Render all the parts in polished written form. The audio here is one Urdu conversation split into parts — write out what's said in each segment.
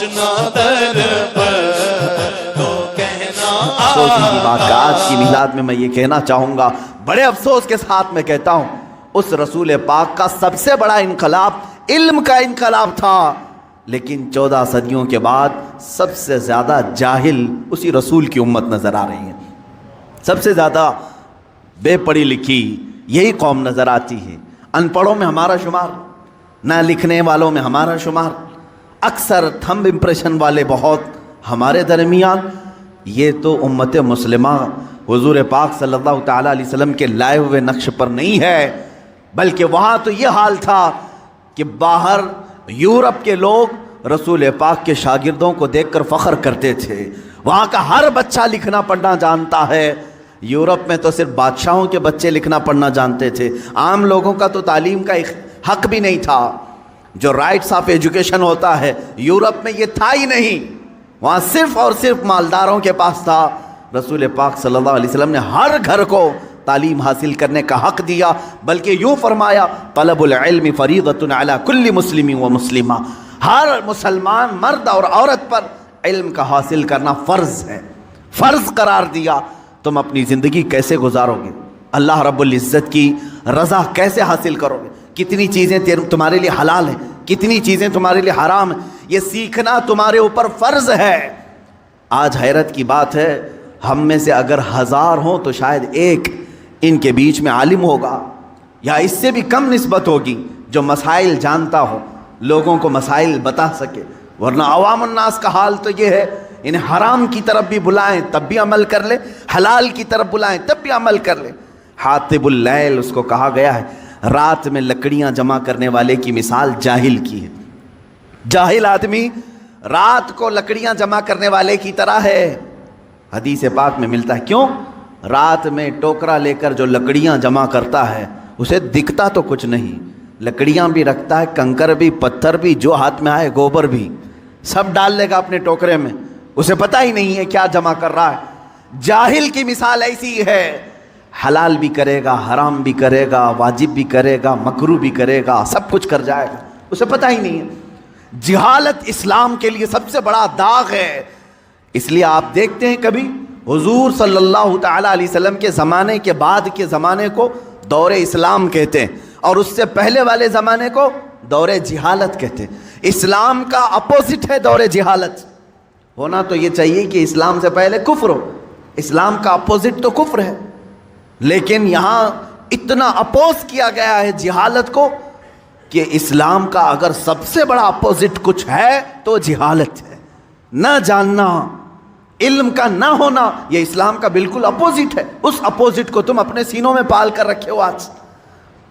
آشنا در پر تو کہنا افسوس کی بات کا آج کی میلاد میں یہ کہنا چاہوں گا، بڑے افسوس کے ساتھ میں کہتا ہوں، اس رسول پاک کا سب سے بڑا انقلاب علم کا انقلاب تھا، لیکن 14 صدیوں کے بعد سب سے زیادہ جاہل اسی رسول کی امت نظر آ رہی ہے، سب سے زیادہ بے پڑھی لکھی یہی قوم نظر آتی ہے، ان پڑھوں میں ہمارا شمار، نہ لکھنے والوں میں ہمارا شمار، اکثر تھمب امپریشن والے بہت ہمارے درمیان۔ یہ تو امت مسلمہ حضور پاک صلی اللہ تعالیٰ علیہ وسلم کے لائے ہوئے نقش پر نہیں ہے، بلکہ وہاں تو یہ حال تھا کہ باہر یورپ کے لوگ رسول پاک کے شاگردوں کو دیکھ کر فخر کرتے تھے، وہاں کا ہر بچہ لکھنا پڑھنا جانتا ہے۔ یورپ میں تو صرف بادشاہوں کے بچے لکھنا پڑھنا جانتے تھے، عام لوگوں کا تو تعلیم کا حق بھی نہیں تھا، جو رائٹس آف ایجوکیشن ہوتا ہے یورپ میں یہ تھا ہی نہیں، وہاں صرف اور صرف مالداروں کے پاس تھا۔ رسول پاک صلی اللہ علیہ وسلم نے ہر گھر کو تعلیم حاصل کرنے کا حق دیا، بلکہ یوں فرمایا طلب العلم فریضۃ علی کل مسلم و مسلمہ، ہر مسلمان مرد اور عورت پر علم کا حاصل کرنا فرض ہے، فرض قرار دیا۔ تم اپنی زندگی کیسے گزارو گے، اللہ رب العزت کی رضا کیسے حاصل کرو گے، کتنی چیزیں تمہارے لیے حلال ہیں، کتنی چیزیں تمہارے لیے حرام ہیں، یہ سیکھنا تمہارے اوپر فرض ہے۔ آج حیرت کی بات ہے، ہم میں سے اگر 1000 ہوں تو شاید ایک ان کے بیچ میں عالم ہوگا، یا اس سے بھی کم نسبت ہوگی جو مسائل جانتا ہو، لوگوں کو مسائل بتا سکے، ورنہ عوام الناس کا حال تو یہ ہے، انہیں حرام کی طرف بھی بلائیں تب بھی عمل کر لے، حلال کی طرف بلائیں تب بھی عمل کر لے۔ حاطب اللیل اس کو کہا گیا ہے، رات میں لکڑیاں جمع کرنے والے کی مثال جاہل کی ہے، جاہل آدمی رات کو لکڑیاں جمع کرنے والے کی طرح ہے۔ حدیث پاک میں ملتا ہے، کیوں؟ رات میں ٹوکرا لے کر جو لکڑیاں جمع کرتا ہے اسے دکھتا تو کچھ نہیں، لکڑیاں بھی رکھتا ہے، کنکر بھی، پتھر بھی، جو ہاتھ میں آئے گوبر بھی، سب ڈال لے گا اپنے ٹوکرے میں، اسے پتہ ہی نہیں ہے کیا جمع کر رہا ہے۔ جاہل کی مثال ایسی ہے، حلال بھی کرے گا، حرام بھی کرے گا، واجب بھی کرے گا، مکروہ بھی کرے گا، سب کچھ کر جائے گا، اسے پتہ ہی نہیں ہے۔ جہالت اسلام کے لیے سب سے بڑا داغ ہے، اس لیے آپ دیکھتے ہیں کبھی حضور صلی اللہ تعالیٰ علیہ وسلم کے زمانے کے بعد کے زمانے کو دور اسلام کہتے ہیں، اور اس سے پہلے والے زمانے کو دور جہالت کہتے ہیں۔ اسلام کا اپوزٹ ہے دور جہالت، ہونا تو یہ چاہیے کہ اسلام سے پہلے کفر ہو، اسلام کا اپوزٹ تو کفر ہے، لیکن یہاں اتنا اپوز کیا گیا ہے جہالت کو کہ اسلام کا اگر سب سے بڑا اپوزٹ کچھ ہے تو جہالت ہے، نہ جاننا، علم کا نہ ہونا، یہ اسلام کا بالکل اپوزٹ ہے۔ اس اپوزٹ کو تم اپنے سینوں میں پال کر رکھے ہو۔ آج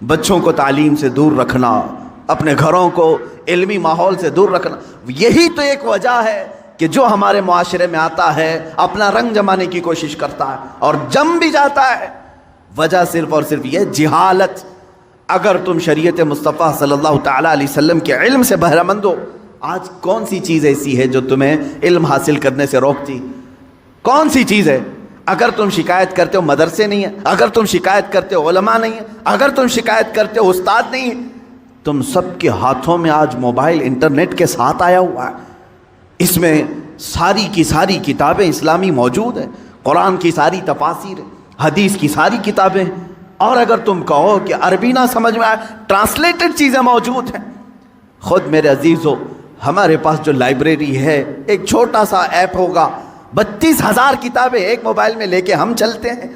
بچوں کو تعلیم سے دور رکھنا، اپنے گھروں کو علمی ماحول سے دور رکھنا، یہی تو ایک وجہ ہے کہ جو ہمارے معاشرے میں آتا ہے اپنا رنگ جمانے کی کوشش کرتا ہے اور جم بھی جاتا ہے، وجہ صرف اور صرف یہ جہالت۔ اگر تم شریعت مصطفیٰ صلی اللہ تعالیٰ علیہ وسلم کے علم سے بہرہ مند ہو، آج کون سی چیز ایسی ہے جو تمہیں علم حاصل کرنے سے روکتی؟ کون سی چیز ہے؟ اگر تم شکایت کرتے ہو مدرسے نہیں ہیں، اگر تم شکایت کرتے ہو علماء نہیں ہیں، اگر تم شکایت کرتے ہو استاد نہیں ہیں، تم سب کے ہاتھوں میں آج موبائل انٹرنیٹ کے ساتھ آیا ہوا ہے، اس میں ساری کی ساری کتابیں اسلامی موجود ہیں، قرآن کی ساری تفاسیر ہیں، حدیث کی ساری کتابیں ہیں، اور اگر تم کہو کہ عربی نہ سمجھ میں آئے، ٹرانسلیٹڈ چیزیں موجود ہیں۔ خود میرے عزیزو، ہمارے پاس جو لائبریری ہے، ایک چھوٹا سا ایپ ہوگا، 32,000 کتابیں ایک موبائل میں لے کے ہم چلتے ہیں،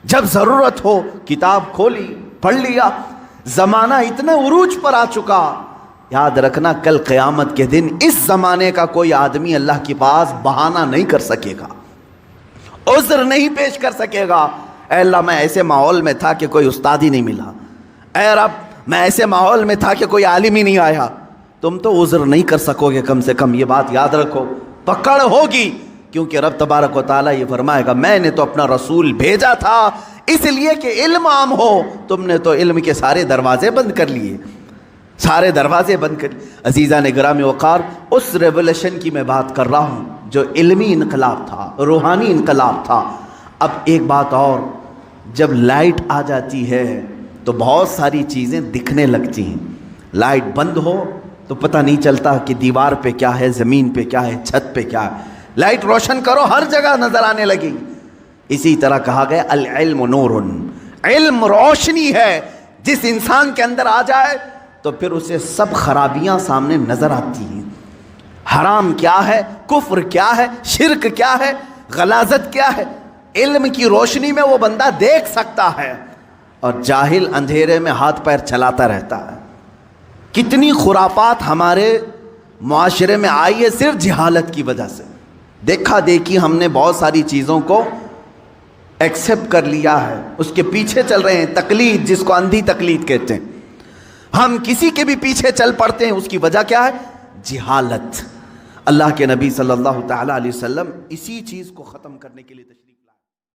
جب ضرورت ہو کتاب کھولی پڑھ لیا۔ زمانہ اتنا عروج پر آ چکا، یاد رکھنا کل قیامت کے دن اس زمانے کا کوئی آدمی اللہ کے پاس بہانہ نہیں کر سکے گا، عذر نہیں پیش کر سکے گا، اے اللہ میں ایسے ماحول میں تھا کہ کوئی استاد ہی نہیں ملا، اے رب میں ایسے ماحول میں تھا کہ کوئی عالم ہی نہیں آیا۔ تم تو عذر نہیں کر سکو گے، کم سے کم یہ بات یاد رکھو، پکڑ ہوگی، کیونکہ رب تبارک و تعالیٰ یہ فرمائے گا میں نے تو اپنا رسول بھیجا تھا اس لیے کہ علم عام ہو، تم نے تو علم کے سارے دروازے بند کر لیے، سارے دروازے بند کر لیے۔ عزیزان گرامی وقار، اس ریولوشن کی میں بات کر رہا ہوں جو علمی انقلاب تھا، روحانی انقلاب تھا۔ اب ایک بات اور، جب لائٹ آ جاتی ہے تو بہت ساری چیزیں دکھنے لگتی ہیں، لائٹ بند ہو تو پتہ نہیں چلتا کہ دیوار پہ کیا ہے، زمین پہ کیا ہے، چھت پہ کیا ہے. لائٹ روشن کرو، ہر جگہ نظر آنے لگی. اسی طرح کہا گیا العلم نور، علم روشنی ہے. جس انسان کے اندر آ جائے تو پھر اسے سب خرابیاں سامنے نظر آتی ہیں. حرام کیا ہے، کفر کیا ہے، شرک کیا ہے، غلاظت کیا ہے. علم کی روشنی میں وہ بندہ دیکھ سکتا ہے، اور جاہل اندھیرے میں ہاتھ پیر چلاتا رہتا ہے. کتنی خرافات ہمارے معاشرے میں آئی ہے صرف جہالت کی وجہ سے. دیکھا دیکھی ہم نے بہت ساری چیزوں کو ایکسیپٹ کر لیا ہے، اس کے پیچھے چل رہے ہیں. تقلید، جس کو اندھی تقلید کہتے ہیں. ہم کسی کے بھی پیچھے چل پڑتے ہیں، اس کی وجہ کیا ہے؟ جہالت. اللہ کے نبی صلی اللہ تعالی علیہ وسلم اسی چیز کو ختم کرنے کے لیے تشریف